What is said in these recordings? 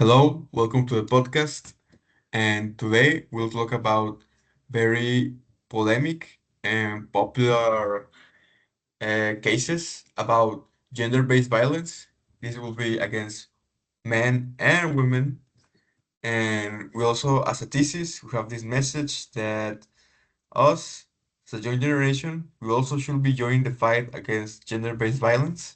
Hello, welcome to the podcast. And today we'll talk about very polemic and popular cases about gender-based violence. This will be against men and women. And we also, as a thesis, we have this message that us, as a young generation, we also should be joining the fight against gender-based violence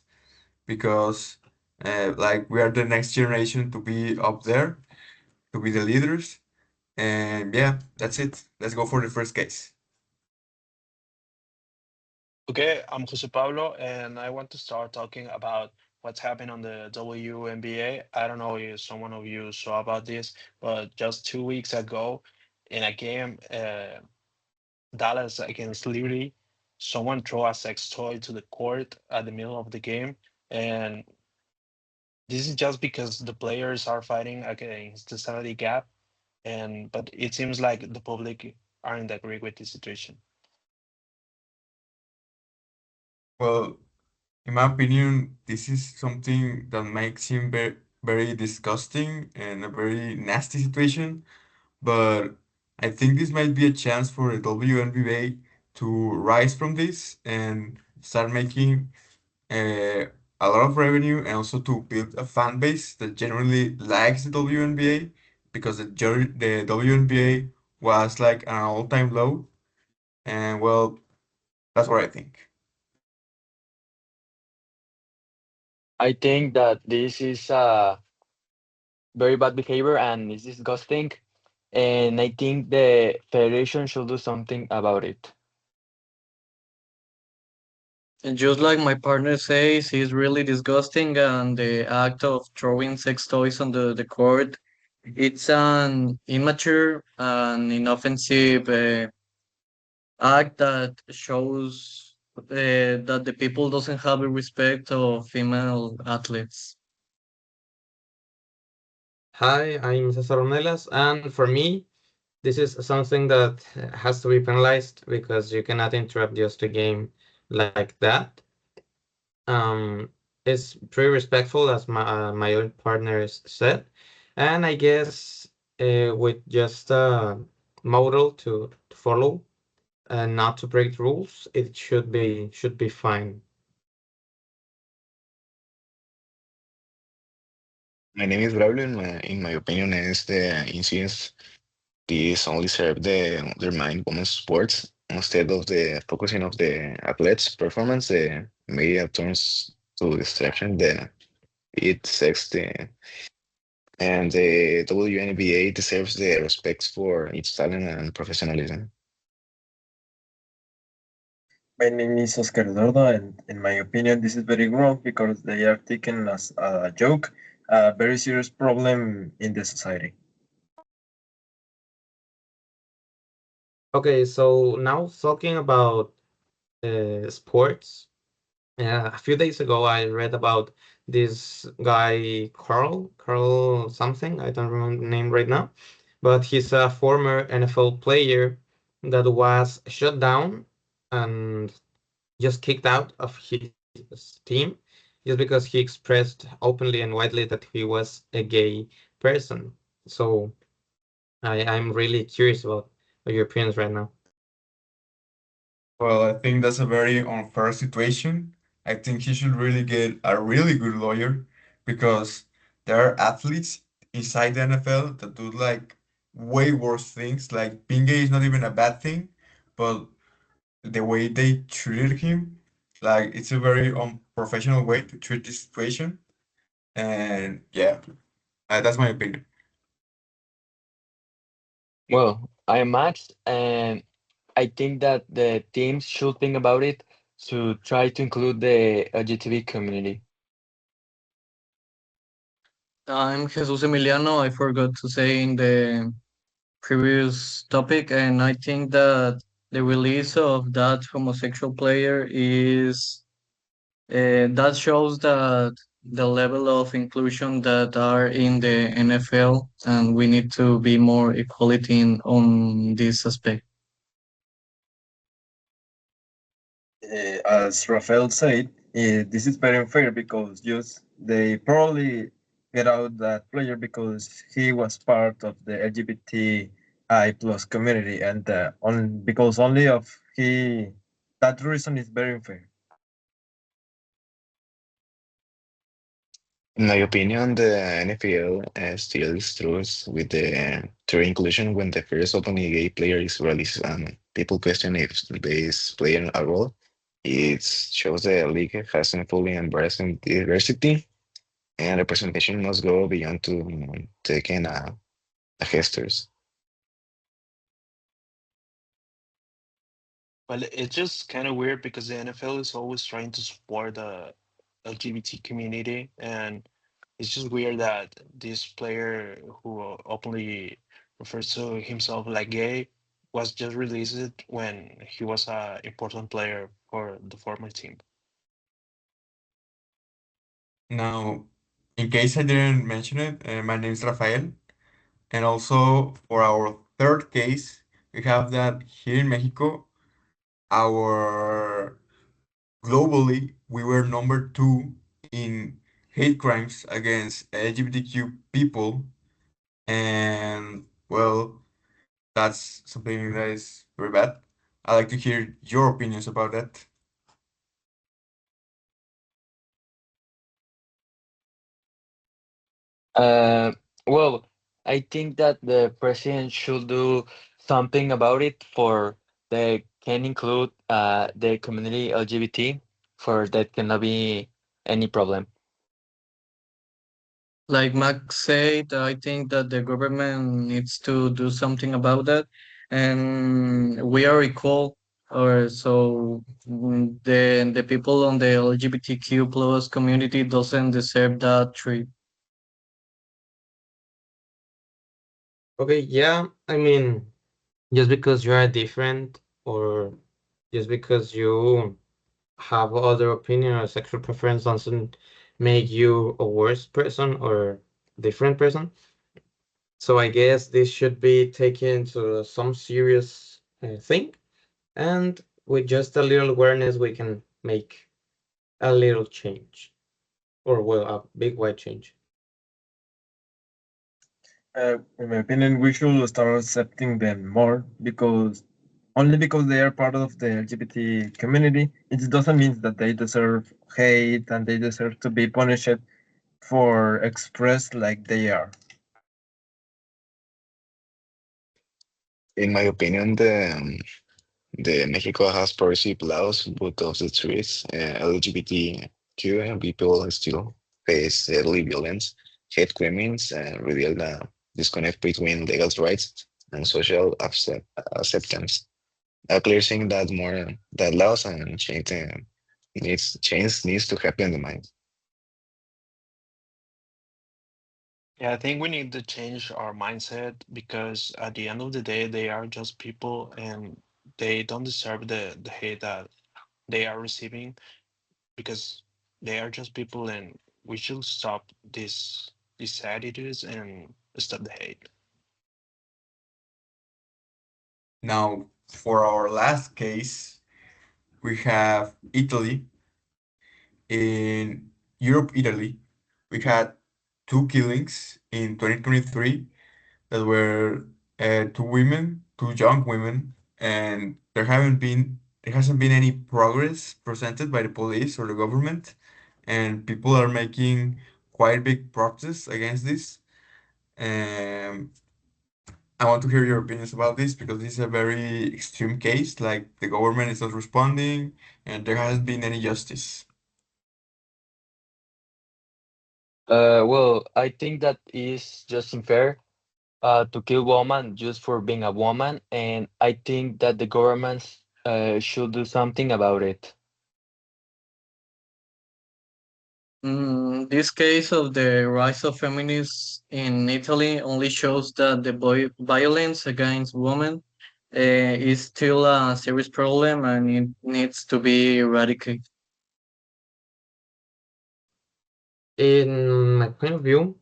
because, like, we are the next generation to be up there, to be the leaders. And yeah, that's it. Let's go for the first case. Okay, I'm Jose Pablo, and I want to start talking about what's happened on the WNBA. I don't know if someone of you saw about this, but just 2 weeks ago, in a game, Dallas against Liberty, someone threw a sex toy to the court at the middle of the game, and this is just because the players are fighting against the salary gap, and but it seems like the public aren't agree with the situation. Well, in my opinion, this is something that makes him very, very disgusting and a very nasty situation. But I think this might be a chance for the WNBA to rise from this and start making uh, a lot of revenue and also to build a fan base that generally likes the WNBA because the WNBA was like an all-time low. And well, that's what I think. I think that this is very bad behavior and it's disgusting. And I think the federation should do something about it. And just like my partner says, it's really disgusting, and the act of throwing sex toys on the court, it's an immature and inoffensive act that shows that the people doesn't have a respect of female athletes. Hi, I'm Cesar Ornelas, and for me, this is something that has to be penalized because you cannot interrupt just a game like that. Um, it's pretty respectful, as my own partners said, and I guess with just a model to follow and not to break rules, it should be fine. My name is Braulio. In my opinion, is the incidents these only serve the undermine women's sports instead of the focusing of the athletes' performance. The media turns to distraction. It sex and the WNBA deserves the respect for its talent and professionalism. My name is Oscar Eduardo, and in my opinion, this is very wrong because they are taken as a joke, a very serious problem in the society. Okay, so now talking about sports. A few days ago, I read about this guy, Carl something, I don't remember the name right now, but he's a former NFL player that was shut down and just kicked out of his team just because he expressed openly and widely that he was a gay person. So I'm really curious about your opinions right now. Well, I think that's a very unfair situation. I think he should really get a really good lawyer because there are athletes inside the NFL that do like way worse things. Like being gay is not even a bad thing, but the way they treated him, like it's a very unprofessional way to treat this situation. And yeah, that's my opinion. Well, I am Max, and I think that the teams should think about it to try to include the LGTB community. I'm Jesus Emiliano. I forgot to say in the previous topic, and I think that the release of that homosexual player is that shows that the level of inclusion that are in the NFL, and we need to be more equality on this aspect. As Rafael said, this is very unfair because just they probably get out that player because he was part of the LGBTI plus community, and on because only of he that reason is very unfair. In my opinion, the NFL still struggles with the their inclusion when the first openly gay player is released and people question if this player a role. It shows the league hasn't fully embraced diversity and representation must go beyond to taking a gestures. Well, it's just kind of weird because the NFL is always trying to support the LGBT community, and it's just weird that this player who openly refers to himself like gay was just released when he was a important player for the former team. Now, in case I didn't mention it, my name is Rafael. And also for our third case, we have that here in Mexico, our globally, we were number two in hate crimes against LGBTQ people. And well, that's something that is very bad. I'd like to hear your opinions about that. Uh, well, I think that the president should do something about it for they can include the community LGBT for that cannot be any problem. Like Max said, I think that the government needs to do something about that, and we are equal, or so the people on the LGBTQ plus community doesn't deserve that treat. Okay, yeah, I mean, just because you are different or just because you have other opinion or sexual preference doesn't make you a worse person or different person. So I guess this should be taken to some serious thing, and with just a little awareness, we can make a little change, or well, a big wide change. In my opinion, we should start accepting them more because only because they are part of the LGBT community, it doesn't mean that they deserve hate and they deserve to be punished for expressed like they are. In my opinion, the Mexico has progressive laws, but of the truth, LGBTQ people still face deadly violence, hate crimes, and reveal the disconnect between legal rights and social acceptance. A clear thing that more that laws and change needs to happen in the mind. Yeah, I think we need to change our mindset because at the end of the day, they are just people and they don't deserve the hate that they are receiving because they are just people and we should stop these attitudes and stop the hate. Now, for our last case, we have Italy. In Europe, Italy, we had two killings in 2023 that were two women, two young women, and there hasn't been any progress presented by the police or the government, and people are making quite big protests against this. Um, I want to hear your opinions about this because this is a very extreme case. Like the government is not responding, and there hasn't been any justice. Well, I think that is just unfair to kill woman just for being a woman, and I think that the governments should do something about it. This case of the rise of feminists in Italy only shows that the violence against women is still a serious problem and it needs to be eradicated. In my point of view,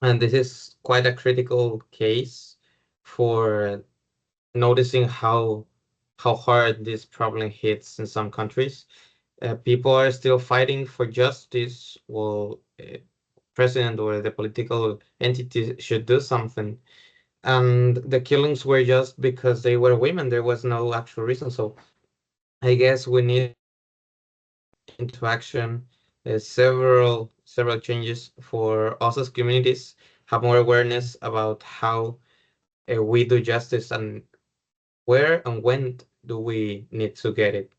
and this is quite a critical case for noticing how hard this problem hits in some countries. People are still fighting for justice. Well, president or the political entity should do something. And the killings were just because they were women. There was no actual reason. So I guess we need into action several changes for us as communities, have more awareness about how we do justice and where and when do we need to get it.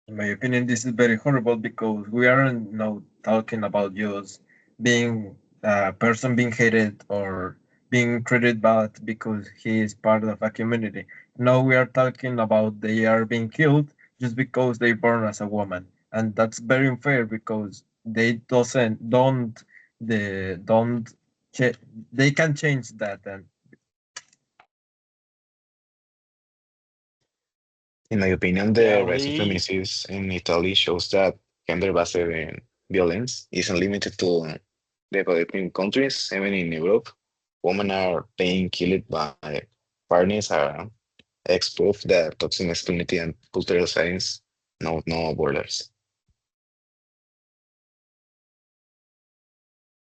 In my opinion, this is very horrible because we aren't now talking about just being a person being hated or being treated bad because he is part of a community. Now we are talking about they are being killed just because they born as a woman, and that's very unfair because they doesn't don't the don't cha- they can change that. And In my opinion, Yeah, the rise of we feminicides in Italy shows that gender-based violence isn't limited to developing countries. Even in Europe, women are being killed by partners. Ex-proof that toxic masculinity and cultural science know no borders.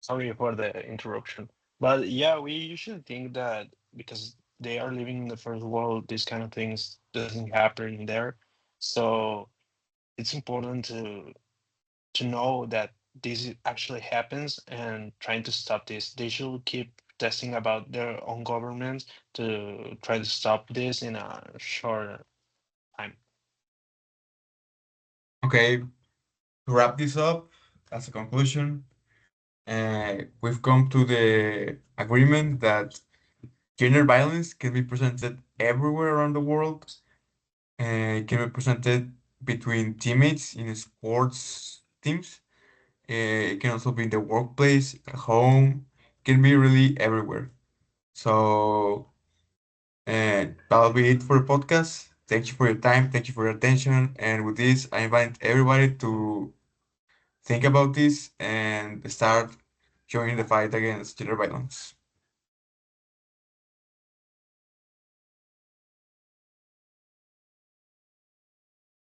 sorry for the interruption, but yeah, we usually think that because they are living in the first world, these kind of things doesn't happen there. So it's important to know that actually happens and trying to stop this. They should keep testing about their own governments to try to stop this in a short time. Okay, to wrap this up, as a conclusion, we've come to the agreement that gender violence can be presented everywhere around the world. It can be presented between teammates in sports teams. It can also be in the workplace, at home. It can be really everywhere. So, that'll be it for the podcast. Thank you for your time. Thank you for your attention. And with this, I invite everybody to think about this and start joining the fight against gender violence.